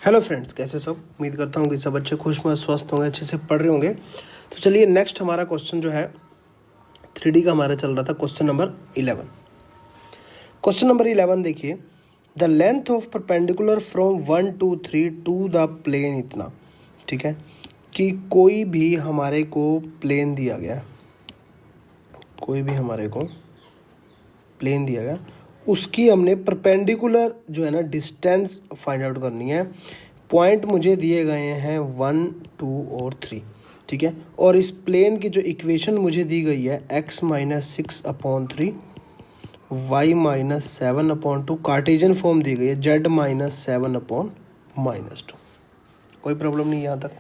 Hello friends, कैसे सब। उम्मीद करता हूँ कि सब अच्छे खुश में स्वस्थ होंगे, अच्छे से पढ़ रहे होंगे। तो चलिए नेक्स्ट हमारा क्वेश्चन जो है 3D का हमारा चल रहा था क्वेश्चन नंबर 11। क्वेश्चन नंबर 11 देखिए, the length of perpendicular from 1 to 3 to the plane इतना। ठीक है कि कोई भी हमारे को प्लेन दिया गया, कोई भी हमारे को प्लेन दिया गया, उसकी हमने परपेंडिकुलर जो है ना डिस्टेंस फाइंड आउट करनी है। पॉइंट मुझे दिए गए हैं 1, 2 और 3। ठीक है, और इस प्लेन की जो इक्वेशन मुझे दी गई है x-6/3 y-7/2, कार्टेशियन फॉर्म दी गई है z-7/-2। कोई प्रॉब्लम नहीं यहाँ तक।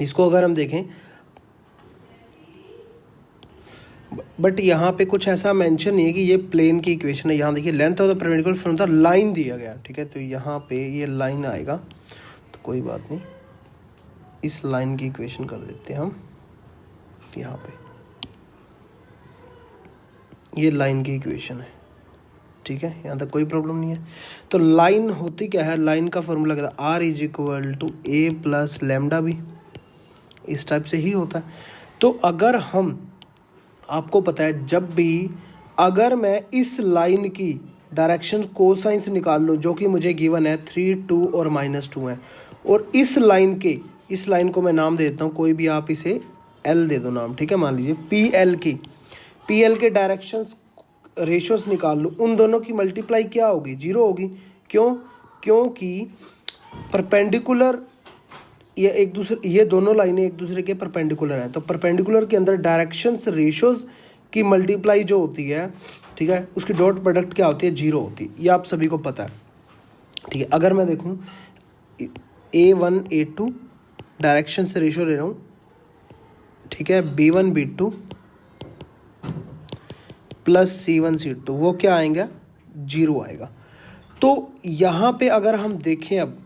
इसको अगर हम देखें, बट यहाँ पे कुछ ऐसा मेंशन नहीं है कि ये प्लेन की इक्वेशन है। यहाँ देखिए, length of the perpendicular from the line दिया गया। ठीक है, तो यहाँ पे ये लाइन आएगा, तो कोई बात नहीं, इस लाइन की इक्वेशन कर देते हैं हम। यहाँ पे ये लाइन की इक्वेशन है। ठीक है, यहाँ तक कोई प्रॉब्लम नहीं है। तो लाइन होती क्या है, लाइन का फॉर्मूला क्या था, R = A + λ, इस टाइप से ही होता है। तो अगर हम, आपको पता है, जब भी अगर मैं इस लाइन की डायरेक्शन कोसाइंस निकाल लूँ, जो कि मुझे गिवन है 3, 2 और -2 है, और इस लाइन को मैं नाम दे देता हूँ, कोई भी आप इसे L दे दो नाम। ठीक है, मान लीजिए PL के डायरेक्शंस रेशियोज निकाल लूँ, उन दोनों की मल्टीप्लाई क्या होगी, 0 होगी। क्योंकि परपेंडिकुलर ये दोनों लाइनें एक दूसरे के परपेंडिकुलर हैं। तो परपेंडिकुलर के अंदर डायरेक्शंस रेशियोज की मल्टीप्लाई जो होती है, ठीक है, उसकी डॉट प्रोडक्ट क्या होती है, 0 होती है। ये आप सभी को पता है। ठीक है, अगर मैं देखूं A1 A2 डायरेक्शन से रेशियो ले रहा हूँ, ठीक है, B1 B2 + C1 C2, वो क्या आएगा, 0 आएगा। तो यहाँ पे अगर हम देखें, अब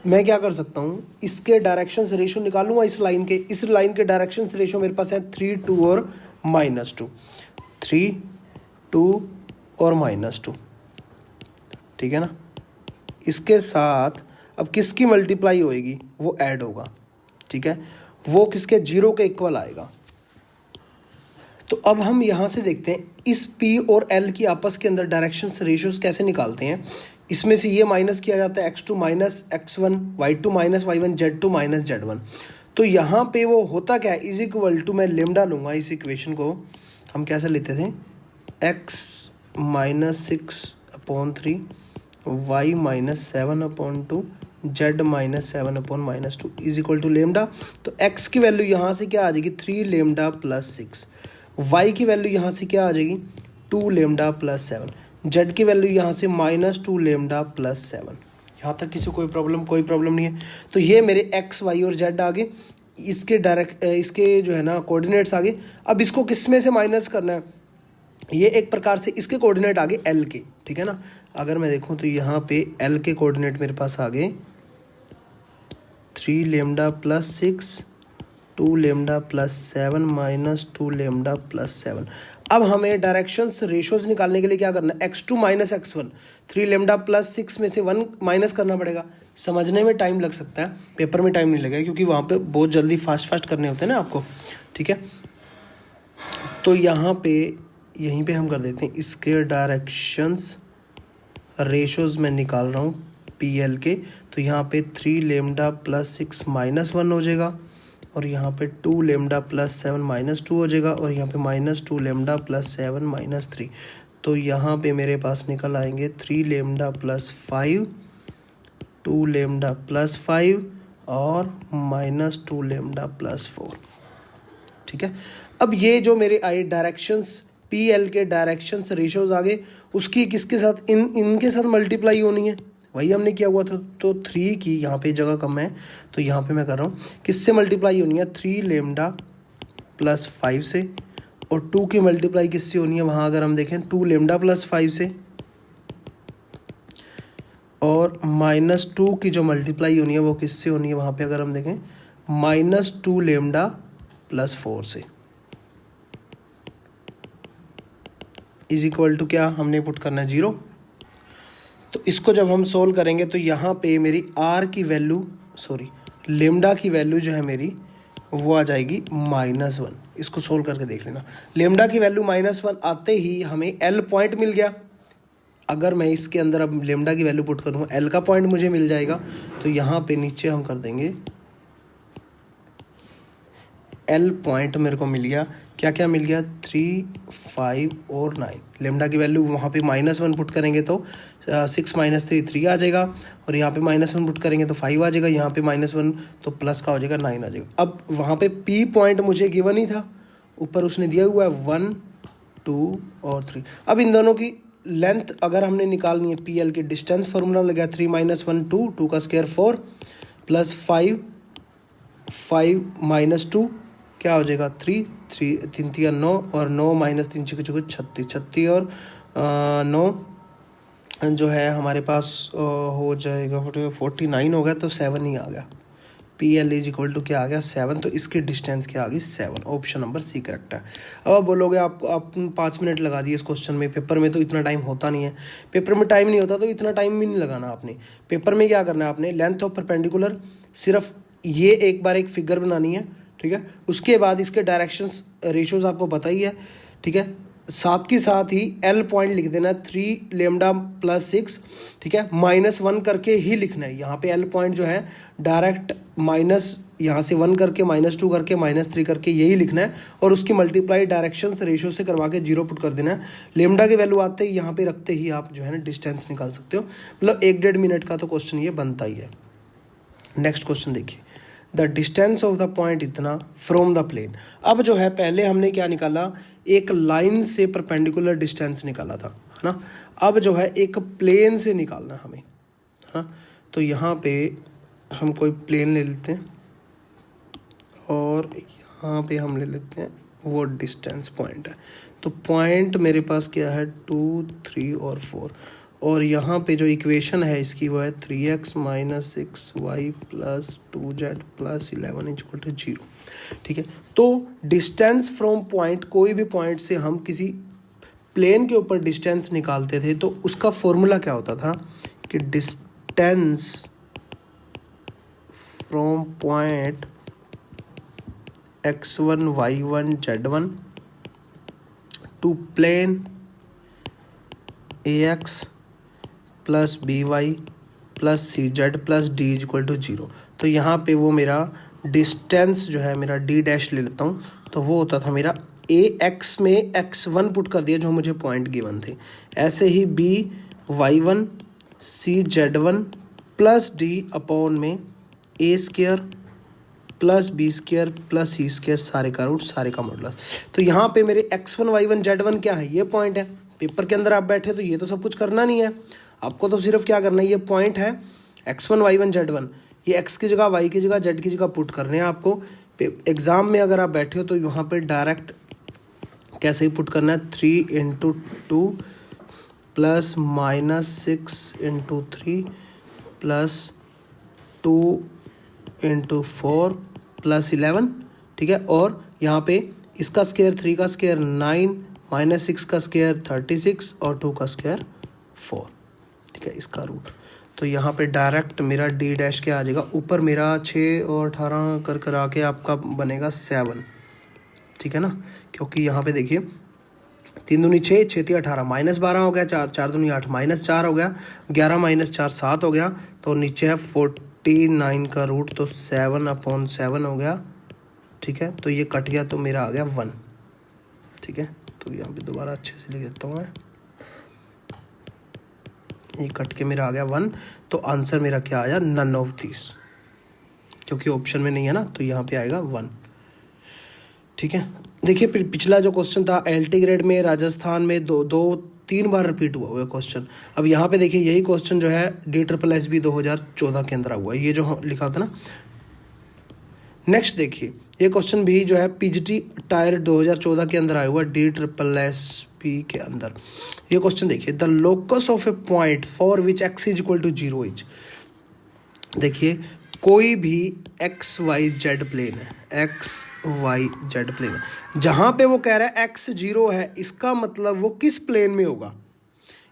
मैं क्या कर सकता हूँ, इसके डायरेक्शन रेशियो निकालूंगा इस लाइन के डायरेक्शन रेशियो मेरे पास है 3, 2 और -2, 3, 2 और -2। ठीक है ना, इसके साथ अब किसकी मल्टीप्लाई होएगी, वो ऐड होगा। ठीक है, वो किसके, 0 के इक्वल आएगा। तो अब हम यहाँ से देखते हैं इस P और L की आपस के अंदर डायरेक्शन रेशियोज कैसे निकालते हैं। इसमें से ये माइनस किया जाता है, x2 - x1, y2 - y1, z2 - z1। तो यहाँ पे वो होता क्या है, = मैं लेमडा लूँगा, इस इक्वेशन को हम कैसे लेते थे, x-6/3 y -7/2 z -7/-2 लेमडा। तो x की वैल्यू यहाँ से क्या आ जाएगी, 3 लेमडा + 6। y की वैल्यू यहाँ से क्या आ जाएगी, 2 लेमडा + 7। z की वैल्यू यहाँ से -2 लेमडा + 7। यहाँ तक किसी कोई प्रॉब्लम नहीं है। तो ये मेरे x, y और z आ गए, इसके जो है ना कोऑर्डिनेट्स आ गए। अब इसको किस में से माइनस करना है, ये एक प्रकार से इसके कोऑर्डिनेट आ गए L के। ठीक है ना, अगर मैं देखूँ तो यहाँ पे L के कोऑर्डिनेट मेरे पास आ गए 3 लेमडा + 6, 2 लेमडा + 7 -2 लेमडा + 7। अब हमें डायरेक्शंस रेशियोज निकालने के लिए क्या करना है, x2 - x1, 3 लेमडा + 6 में से 1 माइनस करना पड़ेगा। समझने में टाइम लग सकता है, पेपर में टाइम नहीं लगेगा, क्योंकि वहाँ पे बहुत जल्दी फास्ट करने होते हैं ना आपको। ठीक है, तो यहीं पे हम कर देते हैं, इसके डायरेक्शंस रेशियोज में निकाल रहा हूँ PL के। तो यहाँ पे 3 लेमडा + 6 -1 हो जाएगा, और यहाँ पे 2 लेमडा + 7 -2 हो जाएगा, और यहाँ पे -2 लेमडा + 7 -3। तो यहाँ पे मेरे पास निकल आएंगे 3 लेमडा + 5, 2 लेमडा + 5 और -2 लेमडा + 4। ठीक है, अब ये जो मेरे आए डायरेक्शंस PL के डायरेक्शंस रेशियोज आ गए, उसकी किसके साथ, इनके साथ मल्टीप्लाई होनी है। वही हमने किया हुआ था। तो 3 की यहाँ पे जगह कम है, तो यहाँ पे मैं कर रहा हूँ, किससे मल्टीप्लाई होनी है, 3 लेमडा + 5 से, और 2 की मल्टीप्लाई किससे होनी है, वहाँ अगर हम देखें 2 लेमडा + 5 से, और -2 की जो मल्टीप्लाई होनी है वो किससे होनी है, वहाँ पे अगर हम देखें -2 लेमडा + 4 से, = क्या हमने पुट करना है, 0। तो इसको जब हम सोल्व करेंगे तो यहाँ पे मेरी आर की वैल्यू लेमडा की वैल्यू जो है मेरी वो आ जाएगी -1। इसको सोल्व करके देख लेना। लेमडा की वैल्यू -1 आते ही हमें एल पॉइंट मिल गया। अगर मैं इसके अंदर अब लेमडा की वैल्यू पुट करूँ, एल का पॉइंट मुझे मिल जाएगा। तो यहाँ पे नीचे हम कर देंगे एल पॉइंट मेरे को मिल गया। क्या क्या मिल गया? 3, 5 और 9। लेमडा की वैल्यू वहाँ पे -1 पुट करेंगे तो 6 - 3 3 आ जाएगा, और यहाँ पे -1 पुट करेंगे तो 5 आ जाएगा, यहाँ पे -1 तो प्लस का हो जाएगा 9 आ जाएगा। अब वहाँ पे पी पॉइंट मुझे गिवन ही था, ऊपर उसने दिया हुआ है 1, 2 और 3। अब इन दोनों की लेंथ अगर हमने निकालनी है, पी एल की डिस्टेंस फार्मूला लगा 3 - 1 2, 2 का स्क्वायर 4 प्लस 5 - 2 क्या हो जाएगा 3 3 3 9 और 9 - 3 6 36 36 और 9 जो है हमारे पास हो जाएगा 49 हो गया, तो 7 ही आ गया। P L is equal to क्या आ गया 7। तो इसकी डिस्टेंस क्या आ गई 7। ऑप्शन नंबर सी करेक्ट है। अब आप बोलोगे आप 5 मिनट लगा दिए इस क्वेश्चन में, पेपर में तो इतना टाइम होता नहीं है। पेपर में टाइम नहीं होता तो इतना टाइम भी नहीं लगाना आपने। पेपर में क्या करना है आपने, लेंथ ऑफ परपेंडिकुलर सिर्फ ये एक बार एक फिगर बनानी है, ठीक है। उसके बाद इसके डायरेक्शंस रेशियोज आपको पता ही है, ठीक है। साथ के साथ ही एल पॉइंट लिख देना 3 लेमडा प्लस 6, ठीक है। -1 करके ही लिखना है। यहाँ पे एल पॉइंट जो है डायरेक्ट माइनस यहाँ से 1 करके -2 करके -3 करके यही लिखना है, और उसकी मल्टीप्लाई डायरेक्शंस रेशियो से करवा के 0 पुट कर देना है। लेमडा की वैल्यू आते ही यहाँ पे रखते ही आप जो है ना डिस्टेंस निकाल सकते हो। मतलब 1-1.5 मिनट का तो क्वेश्चन ये बनता ही है। नेक्स्ट क्वेश्चन देखिए, the distance of the point इतना फ्रॉम द प्लेन। अब जो है पहले हमने क्या निकाला, एक लाइन से परपेंडिकुलर डिस्टेंस निकाला था, है ना। अब जो है एक प्लेन से निकालना है हमें, है ना। तो यहाँ पे हम कोई प्लेन ले लेते हैं और यहाँ पे हम ले लेते हैं वो डिस्टेंस पॉइंट है। तो पॉइंट मेरे पास क्या है 2, 3 और 4, और यहाँ पे जो इक्वेशन है इसकी वो है 3x - 6y + 2z + 11 = 0, ठीक है। तो डिस्टेंस फ्रॉम पॉइंट, कोई भी पॉइंट से हम किसी प्लेन के ऊपर डिस्टेंस निकालते थे तो उसका फॉर्मूला क्या होता था कि distance from point x1 y1 z1 to plane ax + by + cz + d = 0। तो यहाँ पे वो मेरा डिस्टेंस जो है मेरा d डैश ले लेता हूँ, तो वो होता था मेरा ax में x1 पुट कर दिया जो मुझे पॉइंट गिवन थे, ऐसे ही b y1 c z1 + d upon में a² + b² + c² सारे का रूट सारे का मॉडुलस। तो यहाँ पे मेरे x1 y1 z1 क्या है, ये पॉइंट है। पेपर के अंदर आप बैठे तो ये तो सब कुछ करना नहीं है, आपको तो सिर्फ क्या करना है, ये पॉइंट है x1 y1 z1, ये x की जगह y की जगह z की जगह पुट करने हैं आपको। एग्ज़ाम में अगर आप बैठे हो तो यहाँ पे डायरेक्ट कैसे ही पुट करना है, 3 × 2 + -6 × 3 + 2 × 4 + 11, ठीक है। और यहाँ पे इसका स्क्वायर 3 का स्क्वायर 9 -6 का स्क्वायर 36 और 2 का स्क्वायर 4, ठीक है, इसका रूट। तो यहाँ पे डायरेक्ट मेरा d डैश क्या आ जाएगा, ऊपर मेरा 6 और 18 कर कर आके आपका बनेगा 7, ठीक है ना। क्योंकि यहाँ पे देखिए 3 दूनी 6, 6 × 18 -12 हो गया, 4 4 दूनी 8 -4 हो गया, 11 - 4 7 हो गया, तो नीचे है 49 का रूट, तो 7/7 हो गया, ठीक है। तो ये कट गया तो मेरा आ गया 1, ठीक है। तो यहाँ पे दोबारा अच्छे से लिख देता हूँ मैं, ये कट के मेरा आ गया 1। तो आंसर मेरा क्या आया, नन ऑफ दिस, क्योंकि ऑप्शन में नहीं है ना, तो यहाँ पे आएगा 1, ठीक है। देखिए पिछला जो क्वेश्चन था LT ग्रेड में राजस्थान में 2-3 बार रिपीट हुआ है क्वेश्चन। अब यहाँ पे देखिए यही क्वेश्चन जो है DSSB 2014 के अंदर हुआ है, ये जो लिखा था ना। नेक्स्ट देखिए ये क्वेश्चन भी जो है PGT टायर 2014 के अंदर आया हुआ DSSB के अंदर। ये क्वेश्चन देखिए, the locus of a point for which x = 0 is. देखिए कोई भी XYZ प्लेन है, XYZ प्लेन है, जहाँ पे वो कह रहा है x 0 है, इसका मतलब वो किस प्लेन में होगा,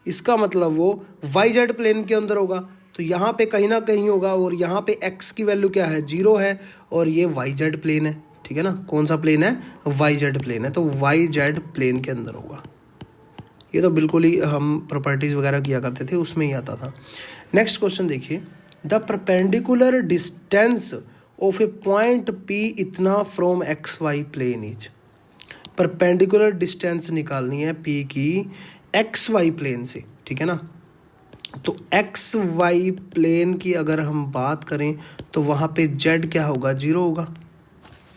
इसका मतलब वो वाई जेड प्लेन के अंदर होगा, तो यहाँ पे कहीं ना कहीं होगा, और यहाँ पे x की वैल्यू क्या है 0 है, और ये वाई जेड प्लेन है, ठीक है ना। कौन सा प्लेन है, वाई जेड प्लेन है, तो वाई जेड प्लेन के अंदर होगा। ये तो बिल्कुल ही हम प्रॉपर्टीज वगैरह किया करते थे उसमें ही आता था। नेक्स्ट क्वेश्चन देखिए, the perpendicular distance of a point P इतना from X Y plane is. Perpendicular distance निकालनी है P की एक्स वाई प्लेन से, ठीक है ना। तो एक्स वाई प्लेन की अगर हम बात करें तो वहाँ पे जेड क्या होगा, 0 होगा,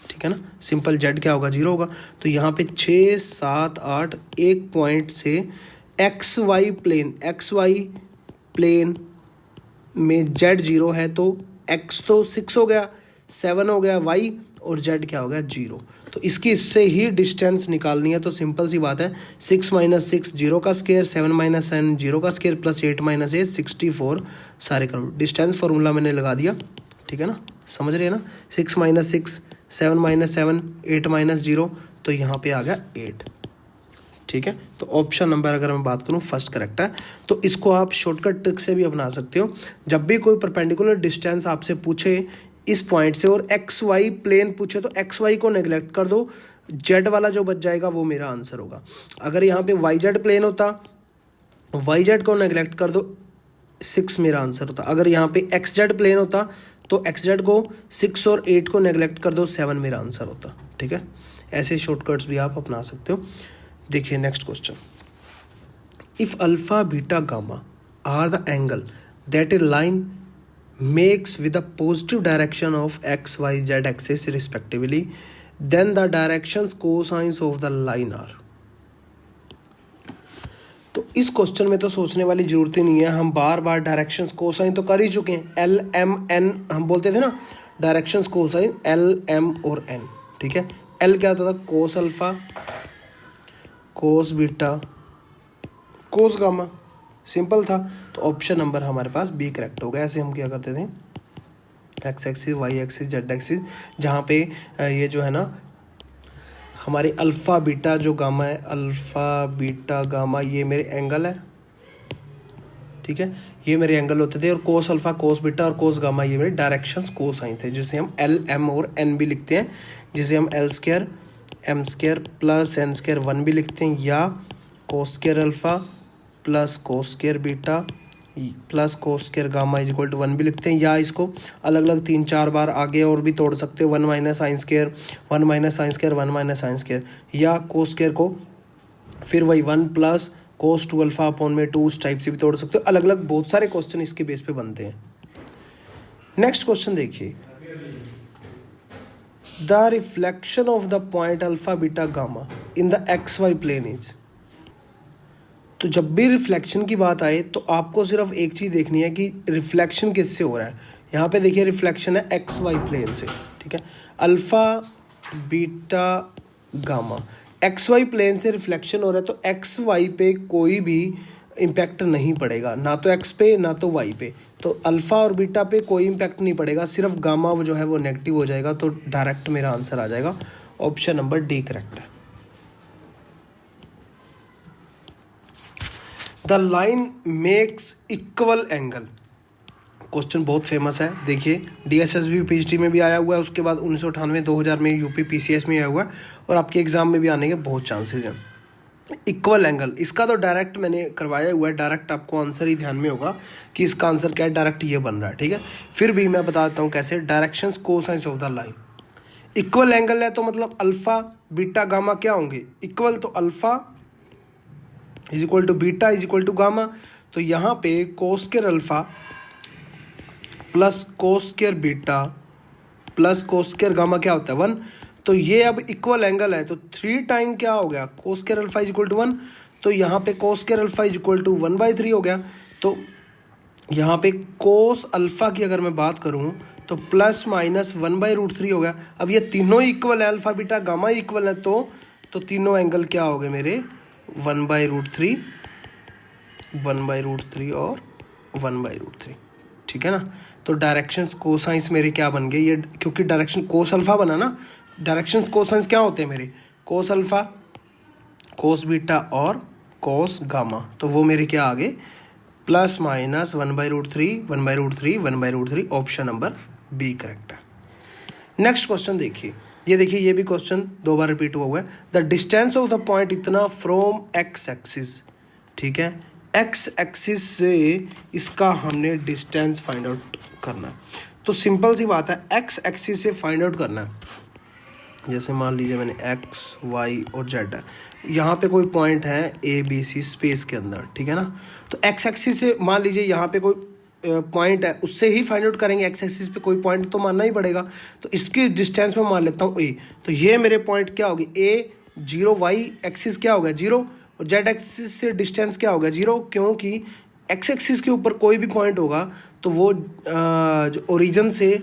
ठीक है ना। सिंपल जेड क्या होगा, 0 होगा। तो यहाँ पे 6 7 8 एक पॉइंट से एक्स वाई प्लेन में जेड 0 है, तो एक्स तो 6 हो गया, 7 हो गया वाई, और जेड क्या हो गया 0। तो इसकी इससे ही डिस्टेंस निकालनी है। तो सिंपल सी बात है, 6 - 6 0 का स्क्वायर, 7 - 7 0 का स्क्वायर, प्लस 8 - 8 64 सारे करोड़। डिस्टेंस फार्मूला मैंने लगा दिया, ठीक है ना, समझ रहे हैं ना। 6 - 6 7 - 7 8 - 0, तो यहाँ पे आ गया 8, ठीक है। तो ऑप्शन नंबर अगर मैं बात करूँ फर्स्ट करेक्ट है। तो इसको आप शॉर्टकट ट्रिक से भी अपना सकते हो। जब भी कोई परपेंडिकुलर डिस्टेंस आपसे पूछे इस पॉइंट से और एक्स वाई प्लेन पूछे, तो एक्स वाई को नेग्लेक्ट कर दो, जेड वाला जो बच जाएगा वो मेरा आंसर होगा। अगर यहाँ पे वाई जेड प्लेन होता, वाई जेड को नेग्लेक्ट कर दो, 6 मेरा आंसर होता। अगर यहाँ पे एक्स जेड प्लेन होता तो एक्स जेड को 6 और 8 को नेग्लेक्ट कर दो, 7 मेरा आंसर होता, ठीक है। ऐसे शॉर्टकट्स भी आप अपना सकते हो। देखिए next question, if alpha beta gamma are the angle that a line makes with the positive direction of x, y, z axis respectively, then the directions cosines of the line are। तो इस question में तो सोचने वाली जरूरत ही नहीं है, हम बार बार डायरेक्शंस कोसाइन तो कर ही चुके हैं। एल एम एन हम बोलते थे ना, डायरेक्शंस कोसाइन एल एम और एन, ठीक है। एल क्या होता था, cos alpha, cos beta, cos gamma, simple था। तो ऑप्शन नंबर हमारे पास बी करेक्ट हो गया। ऐसे हम क्या करते थे, X axis, Y axis, Z axis, जहाँ पे ये जो है ना हमारे अल्फ़ा बीटा जो गामा है, अल्फ़ा बीटा गामा, ये मेरे एंगल है, ठीक है, ये मेरे एंगल होते थे। और कोस अल्फ़ा, कोस बीटा और कोस गामा ये मेरे डायरेक्शंस कोसाइन थे, जिसे हम एल एम और एन भी लिखते हैं, जिसे हम L square M square plus N square 1 भी लिखते हैं, या cos square alpha plus cos square beta plus cos square gamma is equal to 1 भी लिखते हैं। या इसको अलग अलग 3-4 बार आगे और भी तोड़ सकते हो, 1 - sine square 1 - sine square 1 - sine square, या कोस स्क्वायर को फिर वही 1 प्लस कोस 2 अल्फा अपॉन में 2, उस टाइप से भी तोड़ सकते हो। अलग अलग बहुत सारे क्वेश्चन इसके बेस पे बनते हैं। नेक्स्ट क्वेश्चन देखिए, the reflection of the point alpha beta gamma in the X Y plane is. तो जब भी रिफ्लेक्शन की बात आए तो आपको सिर्फ एक चीज़ देखनी है कि रिफ्लेक्शन किससे हो रहा है। यहाँ पे देखिए रिफ्लेक्शन है एक्स वाई प्लेन से, ठीक है। Alpha beta gamma X Y plane से रिफ्लेक्शन हो रहा है, तो एक्स वाई पे कोई भी इम्पैक्ट नहीं पड़ेगा, ना तो एक्स पे ना तो वाई पे। तो अल्फ़ा और बीटा पे कोई इम्पैक्ट नहीं पड़ेगा, सिर्फ गामा जो है वो नेगेटिव हो जाएगा। तो डायरेक्ट मेरा आंसर आ जाएगा, ऑप्शन नंबर डी करेक्ट है। The line makes equal angle, question बहुत फेमस है। देखिए DSSB PhD में भी आया हुआ है, उसके बाद 1998 2000 में यूपी PCS में आया हुआ है, और आपके एग्जाम में भी आने के बहुत चांसेस हैं। इक्वल एंगल, इसका तो डायरेक्ट मैंने करवाया हुआ है, डायरेक्ट आपको आंसर ही ध्यान में होगा कि इसका आंसर क्या है, डायरेक्ट ये बन रहा है, ठीक है। फिर भी मैं बताता हूँ कैसे। Directions cosines of the line, equal angle है तो मतलब अल्फ़ा बीटा गामा क्या होंगे, इक्वल, तो alpha is equal to beta is equal to gamma. तो यहाँ पे cos square alpha plus cos square beta plus cos square gamma क्या होता है, 1। तो ये अब इक्वल एंगल है, तो 3 टाइम क्या हो गया, cos square alpha is equal to 1। तो यहाँ पे cos square alpha is equal to 1/3 हो गया। तो यहाँ पे कोस अल्फ़ा की अगर मैं बात करूँ तो प्लस माइनस 1/√3 हो गया। अब ये तीनों इक्वल है, अल्फ़ा बीटा गामा इक्वल है, तो तीनों एंगल क्या हो गए मेरे, 1/√3 1/√3 और 1/√3, ठीक है ना। तो डायरेक्शंस कोसाइंस मेरे क्या बन गए, ये क्योंकि डायरेक्शन कोस अल्फ़ा बना ना, डायरेक्शंस कोसाइंस क्या होते हैं मेरे, कोस अल्फ़ा कोस बीटा और कॉस गामा, तो वो मेरे क्या आ गए plus minus 1/√3 1/√3 1/√3, option number B correct है। नेक्स्ट क्वेश्चन देखिए, ये देखिए ये भी क्वेश्चन 2 बार रिपीट हुआ है। The distance of the point इतना फ्रॉम एक्स एक्सिस, ठीक है, एक्स एक्सिस से इसका हमने डिस्टेंस फाइंड आउट करना है। तो सिंपल सी बात है, एक्स एक्सिस से फाइंड आउट करना है। जैसे मान लीजिए मैंने एक्स वाई और जेड है, यहाँ पे कोई पॉइंट है ए बी सी स्पेस के अंदर, ठीक है ना। तो एक्स एक्सिस से मान लीजिए यहाँ पे कोई पॉइंट है, उससे ही फाइंड आउट करेंगे। एक्स एक्सिस पे कोई पॉइंट तो मानना ही पड़ेगा, तो इसकी डिस्टेंस में मान लेता हूँ ए। तो ये मेरे पॉइंट क्या होगी, ए 0, वाई एक्सिस क्या हो गया 0, और जेड एक्सिस से डिस्टेंस क्या हो गया 0, क्योंकि एक्स एक्सिस के ऊपर कोई भी पॉइंट होगा तो वो जो ओरिजिन से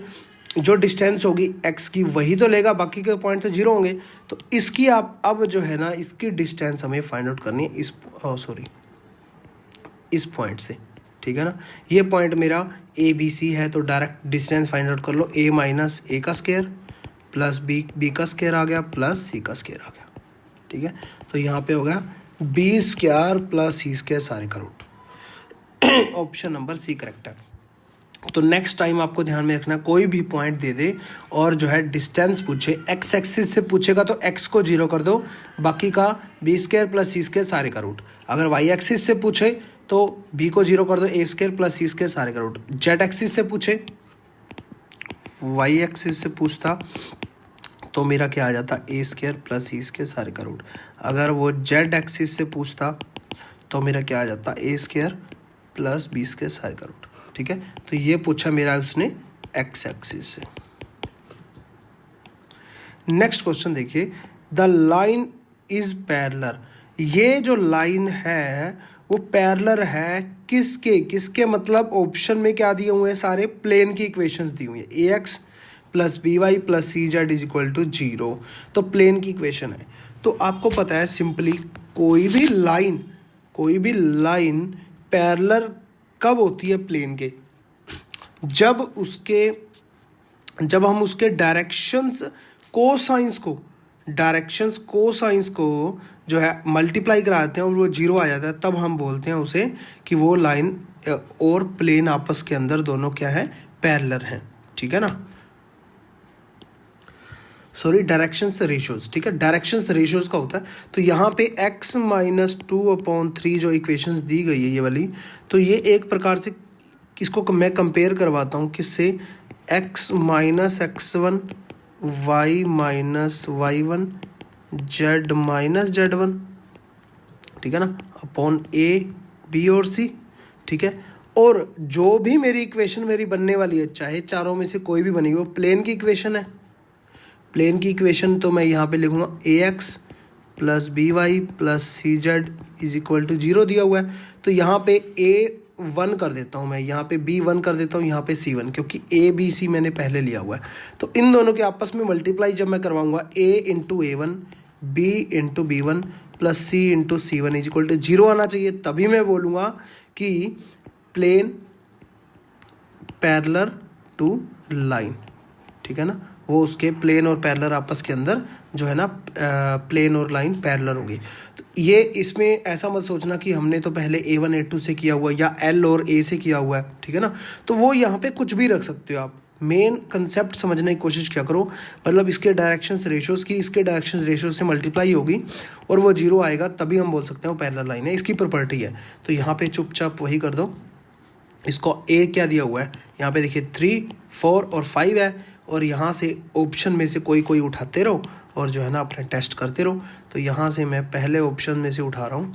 जो डिस्टेंस होगी एक्स की वही तो लेगा, बाकी के पॉइंट तो 0 होंगे। तो इसकी आप अब जो है ना, इसकी डिस्टेंस हमें फाइंड आउट करनी है इस पॉइंट से, ठीक है ना। ये पॉइंट मेरा ए बी सी है, तो डायरेक्ट डिस्टेंस फाइंड आउट कर लो, a माइनस ए का स्क्वायर प्लस बी का स्क्वायर आ गया प्लस सी का स्क्वायर आ गया, ठीक है। तो यहाँ पे हो गया B square plus C square सारे का root, option number C correct है। तो नेक्स्ट टाइम आपको ध्यान में रखना, कोई भी पॉइंट दे दे और जो है डिस्टेंस पूछे, एक्स एक्सिस से पूछेगा तो एक्स को 0 कर दो, बाकी का B square plus C square सारे का रूट। अगर वाई एक्सिस से पूछे तो बी को 0 कर दो, ए स्क्वायर प्लस सी स्क्वायर सारे का रूट। जेड एक्सिस से पूछे, वाई एक्सिस से पूछता तो मेरा क्या आ जाता, ए स्क्वायर प्लस सी स्क्वायर सारे का रूट। अगर वो जेड एक्सिस से पूछता तो मेरा क्या आ जाता, ए स्क्वायर प्लस बी स्क्वायर सारे का रूट, ठीक है। तो ये पूछा मेरा उसने एक्स एक्सिस से। नेक्स्ट क्वेश्चन देखिए, द लाइन इज पैरेलल। ये जो लाइन है वो पैरेलल है किसके मतलब ऑप्शन में क्या दिए हुए हैं, सारे प्लेन की इक्वेशंस दी हुई है, a x plus B Y plus C Z is equal to 0, तो प्लेन की इक्वेशन है। तो आपको पता है सिंपली कोई भी लाइन पैरेलल कब होती है प्लेन के, जब हम उसके डायरेक्शंस कोसाइंस को जो है मल्टीप्लाई कराते हैं और वो 0 आ जाता है, तब हम बोलते हैं उसे कि वो लाइन और प्लेन आपस के अंदर दोनों क्या है, पैरेलल हैं, ठीक है ना। सॉरी, डायरेक्शंस रेशियोज, ठीक है, डायरेक्शंस रेशियोज का होता है। तो यहाँ पे x माइनस 2/3 जो इक्वेशंस दी गई है ये वाली, तो ये एक प्रकार से इसको मैं कंपेयर करवाता हूँ किससे, x minus x1 y minus y1 z minus z1, ठीक है ना, अपॉन a b और c, ठीक है। और जो भी मेरी इक्वेशन मेरी बनने वाली है, चाहे चारों में से कोई भी बनेगी, वो प्लेन की इक्वेशन है। प्लेन की इक्वेशन तो मैं यहाँ पे लिखूँगा ax plus B Y plus C Z is equal to 0 दिया हुआ है। तो यहाँ पे a1 कर देता हूँ मैं, यहाँ पे b1 कर देता हूँ, यहाँ पे c1, क्योंकि a b c मैंने पहले लिया हुआ है। तो इन दोनों के आपस में मल्टीप्लाई जब मैं करवाऊँगा, a into a1 b into b1 plus c into c1 is equal to 0 आना चाहिए, तभी मैं बोलूँगा कि प्लेन पैरेलल टू लाइन, ठीक है ना। वो उसके प्लेन और पैरेलल आपस के अंदर जो है ना, प्लेन और लाइन पैरेलल होगी। तो ये इसमें ऐसा मत सोचना कि हमने तो पहले a1 a2 से किया हुआ या l और a से किया हुआ है, ठीक है ना। तो वो यहाँ पे कुछ भी रख सकते हो आप, मेन कंसेप्ट समझने की कोशिश क्या करो, मतलब इसके डायरेक्शंस रेशियोज की इसके डायरेक्शन रेशियो से मल्टीप्लाई होगी और वो 0 आएगा, तभी हम बोल सकते हैं वो पैरेलल लाइन है, इसकी प्रॉपर्टी है। तो यहाँ पे चुपचाप वही कर दो। इसको a क्या दिया हुआ है, यहाँ पे देखिए 3 4 और 5 है, और यहाँ से ऑप्शन में से कोई उठाते रहो और जो है ना अपने टेस्ट करते रहो। तो यहाँ से मैं पहले ऑप्शन में से उठा रहा हूँ,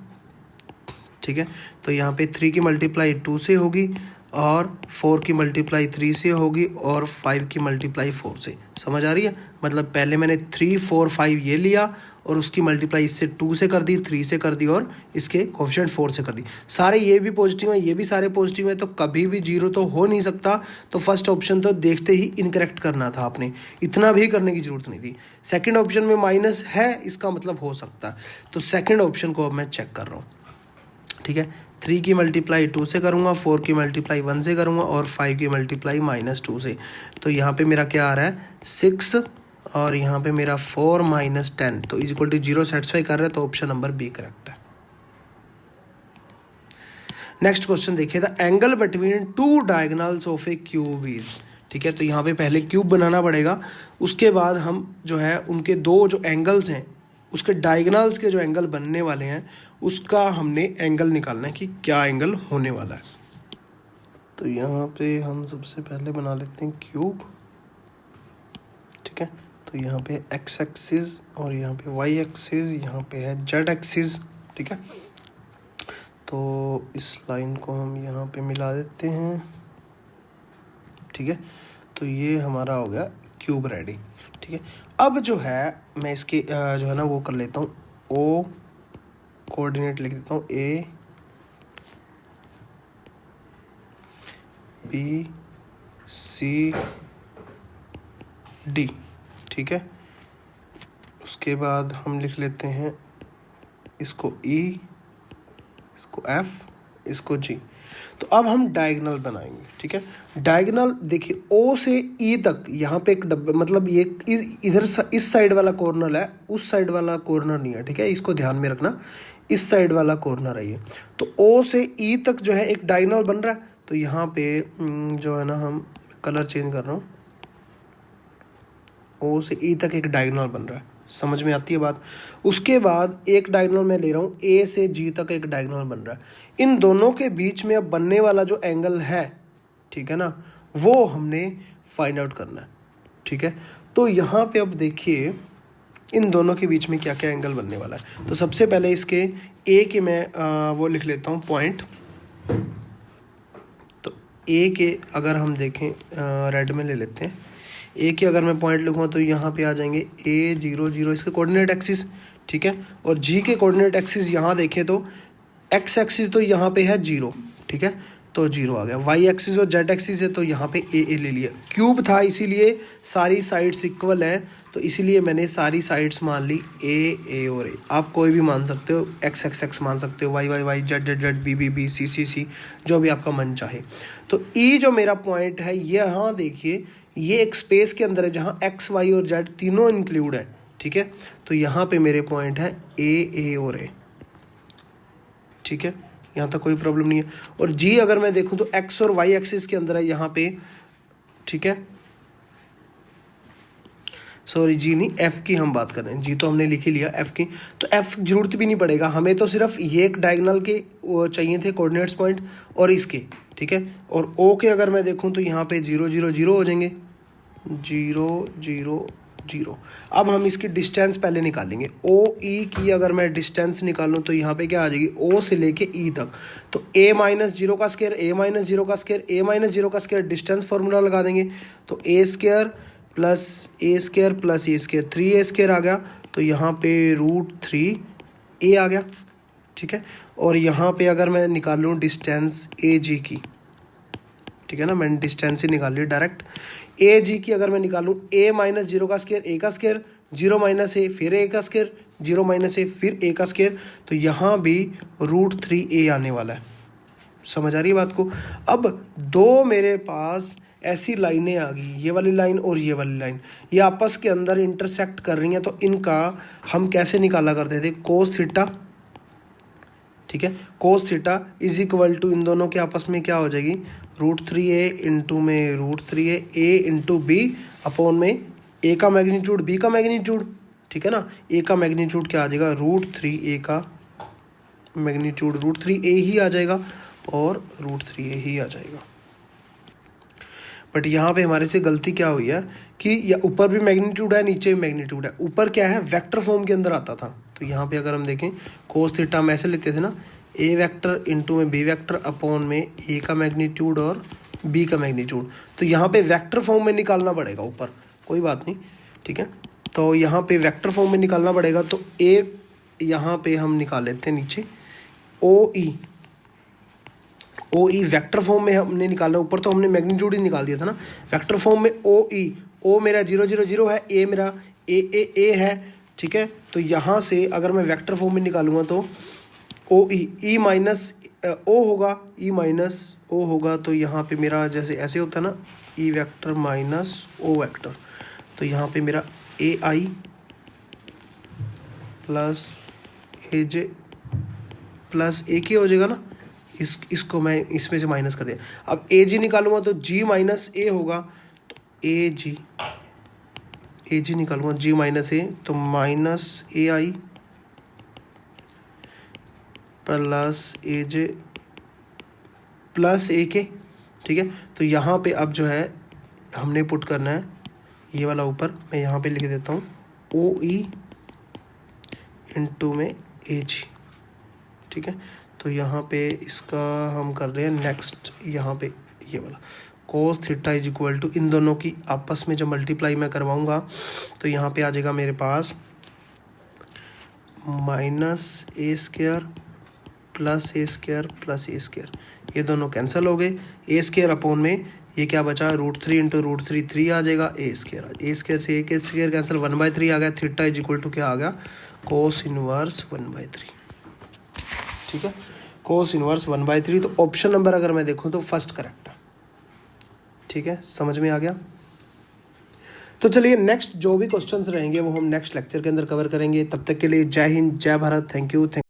ठीक है। तो यहाँ पे 3 की मल्टीप्लाई 2 से होगी और 4 की मल्टीप्लाई 3 से होगी और 5 की मल्टीप्लाई 4 से। समझ आ रही है, मतलब पहले मैंने 3 4 5 ये लिया और उसकी मल्टीप्लाई इससे 2 से कर दी, 3 से कर दी और इसके कोएफिशिएंट 4 से कर दी। सारे ये भी पॉजिटिव हैं, ये भी सारे पॉजिटिव हैं, तो कभी भी 0 तो हो नहीं सकता। तो फर्स्ट ऑप्शन तो देखते ही इनकरेक्ट करना था आपने, इतना भी करने की जरूरत नहीं थी। सेकंड ऑप्शन में माइनस है, इसका मतलब हो सकता है। तो सेकंड ऑप्शन को अब मैं चेक कर रहा हूँ, ठीक है। 3 की मल्टीप्लाई 2 से करूँगा, 4 की मल्टीप्लाई 1 से करूँगा और 5 की मल्टीप्लाई -2 से। तो यहाँ पे मेरा क्या आ रहा है 6 और यहाँ पे मेरा 4 - 10, तो इज इक्वल टू 0 सेटिस्फाई कर रहा है। तो ऑप्शन नंबर बी करेक्ट है। नेक्स्ट क्वेश्चन देखिए, the angle between two diagonals of A cube is, ठीक है। तो यहाँ पे पहले क्यूब बनाना पड़ेगा, उसके बाद हम जो है उनके दो जो एंगल्स हैं उसके डायगोनल्स के जो एंगल बनने वाले हैं उसका हमने एंगल निकालना है कि क्या एंगल होने वाला है। तो यहाँ पे हम सबसे पहले बना लेते हैं क्यूब, ठीक है। तो यहाँ पे एक्स एक्सिस और यहाँ पे वाई एक्सिस, यहाँ पे है जेड एक्सिस, ठीक है। तो इस लाइन को हम यहाँ पे मिला देते हैं, ठीक है। तो ये हमारा हो गया क्यूब रेडी, ठीक है। अब जो है मैं इसके जो है ना वो कर लेता हूँ, ओ कोऑर्डिनेट लिख देता हूँ, ए बी सी डी, ठीक है। उसके बाद हम लिख लेते हैं इसको ई, इसको एफ, इसको जी। तो अब हम डायगोनल बनाएंगे, ठीक है। डायगोनल देखिए ओ से ई तक, यहाँ पे एक डब्बा, मतलब ये इधर इस साइड वाला कॉर्नर है, उस साइड वाला कॉर्नर नहीं है, ठीक है। इसको ध्यान में रखना, इस साइड वाला कॉर्नर है ये। तो ओ से ई तक जो है एक डायगोनल बन रहा है। तो यहाँ पे जो है ना, हम कलर चेंज कर रहा हूँ, ओ से ई तक एक डायगोनल बन रहा है, समझ में आती है बात। उसके बाद एक डायगोनल मैं ले रहा हूँ, ए से जी तक एक डायगोनल बन रहा है। इन दोनों के बीच में अब बनने वाला जो एंगल है, ठीक है ना, वो हमने फाइंड आउट करना है, ठीक है। तो यहाँ पे अब देखिए इन दोनों के बीच में क्या क्या एंगल बनने वाला है। तो सबसे पहले इसके ए के मैं वो लिख लेता हूँ पॉइंट। तो ए के अगर हम देखें रेड में ले लेते हैं, ए के अगर मैं पॉइंट लिखूँगा तो यहाँ पे आ जाएंगे ए 0 0, इसके कोऑर्डिनेट एक्सिस, ठीक है। और जी के कोऑर्डिनेट एक्सिस यहाँ देखें तो एक्स एक्सिस तो यहाँ पे है 0, ठीक है, तो 0 आ गया। वाई एक्सिस और जेड एक्सिस है तो यहाँ पे ए ले लिया। क्यूब था इसीलिए सारी साइड्स इक्वल हैं, तो इसीलिए मैंने सारी साइड्स मान ली ए और ए। आप कोई भी मान सकते हो, एक्स एक्स एक्स मान सकते हो, y y y, z z z, b b b, c c c, जो भी आपका मन चाहे। तो ई जो मेरा पॉइंट है ये, यहाँ देखिए ये एक स्पेस के अंदर है जहाँ एक्स वाई और जेड तीनों इंक्लूड है, ठीक है। तो यहाँ पे मेरे पॉइंट है ए और ए, ठीक है, यहाँ तक कोई प्रॉब्लम नहीं है। और जी अगर मैं देखूँ तो एक्स और वाई एक्सिस के अंदर है यहाँ पे, ठीक है। सॉरी जी नहीं, एफ की हम बात कर रहे हैं, जी तो हमने लिख ही लिया एफ की। तो एफ जरूरत भी नहीं पड़ेगा हमें, तो सिर्फ ये एक डायगोनल के चाहिए थे कोऑर्डिनेट्स पॉइंट और इसके, ठीक है। और ओ के अगर मैं देखूं तो यहाँ पे 0 0 0 हो जाएंगे, 0 0 0। अब हम इसकी डिस्टेंस पहले निकालेंगे। ओ ई की अगर मैं डिस्टेंस निकालूं तो यहाँ पे क्या आ जाएगी, ओ से लेके ई तक। तो ए माइनस 0 का स्क्वायर, ए माइनस 0 का स्क्वायर, ए माइनस 0 का स्क्वायर, डिस्टेंस फॉर्मूला लगा देंगे। तो ए स्क्वायर प्लस ए स्क्वायर प्लस ए स्क्वायर, 3a स्क्वायर आ गया। तो यहाँ पे √3a आ गया, ठीक है। और यहाँ पे अगर मैं निकालूँ डिस्टेंस ए जी की, ठीक है ना, मैंने डिस्टेंस ही निकाल ली डायरेक्ट। ए जी की अगर मैं निकालूँ, ए माइनस 0 का स्क्वायर, ए का स्क्वायर, 0 माइनस ए फिर ए का स्क्वायर, 0 माइनस ए फिर ए का स्क्वायर। तो यहाँ भी √3a आने वाला है, समझ आ रही है बात को। अब दो मेरे पास ऐसी लाइनें आ गई, ये वाली लाइन और ये वाली लाइन, ये आपस के अंदर इंटरसेक्ट कर रही हैं। तो इनका हम कैसे निकाला करते थे, कोस थीटा, ठीक है। Cos theta is equal to, इन दोनों के आपस में क्या हो जाएगी, √3a इंटू में √3a, ए इंटू बी अपॉन में ए का मैग्नीट्यूड बी का मैग्नीट्यूड, ठीक है ना। ए का मैग्नीट्यूड क्या आ जाएगा, √3a का मैग्नीट्यूड √3a ही आ जाएगा और √3a ही आ जाएगा। बट यहाँ पे हमारे से गलती क्या हुई है कि या ऊपर भी मैग्नीट्यूड है नीचे भी मैग्नीट्यूड है। ऊपर क्या है, वेक्टर फॉर्म के अंदर आता था। तो यहाँ पे अगर हम देखें कोस थीटा हम ऐसे लेते थे ना, ए वेक्टर इंटू में बी वेक्टर अपॉन में ए का मैग्नीट्यूड और बी का मैग्नीट्यूड। तो यहाँ पे वेक्टर फॉर्म में निकालना पड़ेगा ऊपर, कोई बात नहीं, ठीक है। तो यहाँ पे वेक्टर फॉर्म में निकालना पड़ेगा। तो ए यहाँ पे हम निकाल लेते हैं नीचे, ओ ई वेक्टर फॉर्म में हमने निकालना, ऊपर तो हमने मैग्नीट्यूड ही निकाल दिया था ना। वेक्टर फॉर्म में ओ ई, ओ मेरा 0 0 0 है, ए मेरा ए है, ठीक है। तो यहाँ से अगर मैं वेक्टर फॉर्म में निकालूंगा तो ओ ई माइनस ओ होगा, ई माइनस ओ होगा। तो यहाँ पे मेरा जैसे ऐसे होता है ना, E vector minus O vector. तो यहाँ पे मेरा ए आई प्लस ए जे प्लस ए के हो जाएगा ना, इसको मैं इसमें से माइनस कर दिया। अब ए जी निकालूंगा तो जी माइनस ए होगा, तो ए जी निकालूंगा जी माइनस ए, तो माइनस ए आई प्लस ए जे प्लस ए के, ठीक है। तो यहाँ पे अब जो है हमने पुट करना है ये वाला ऊपर, मैं यहाँ पे लिख देता हूँ ओ ई इंटू में ए जी, ठीक है। तो यहाँ पे इसका हम कर रहे हैं नेक्स्ट, यहाँ पे ये वाला cos theta is equal to, इन दोनों की आपस में जब मल्टीप्लाई मैं करवाऊँगा तो यहाँ पे आ जाएगा मेरे पास माइनस ए स्क्वायर प्लस ए स्क्वायर प्लस ए स्क्वायर, ये दोनों कैंसिल हो गए। ए स्क्वायर अपॉन में ये क्या बचा, √3 इंटू √3 3 आ जाएगा, ए स्क्वायर से ए स्क्वायर कैंसिल, 1/3 आ गया। थीटा इज इक्वल टू क्या आ गया, कोस इनवर्स 1/3, ठीक है। कोस इनवर्स 1/3, तो ऑप्शन नंबर अगर मैं देखूँ तो फर्स्ट करेक्ट है, ठीक है। समझ में आ गया। तो चलिए नेक्स्ट जो भी क्वेश्चंस रहेंगे वो हम नेक्स्ट लेक्चर के अंदर कवर करेंगे। तब तक के लिए जय हिंद, जय भारत, थैंक यू।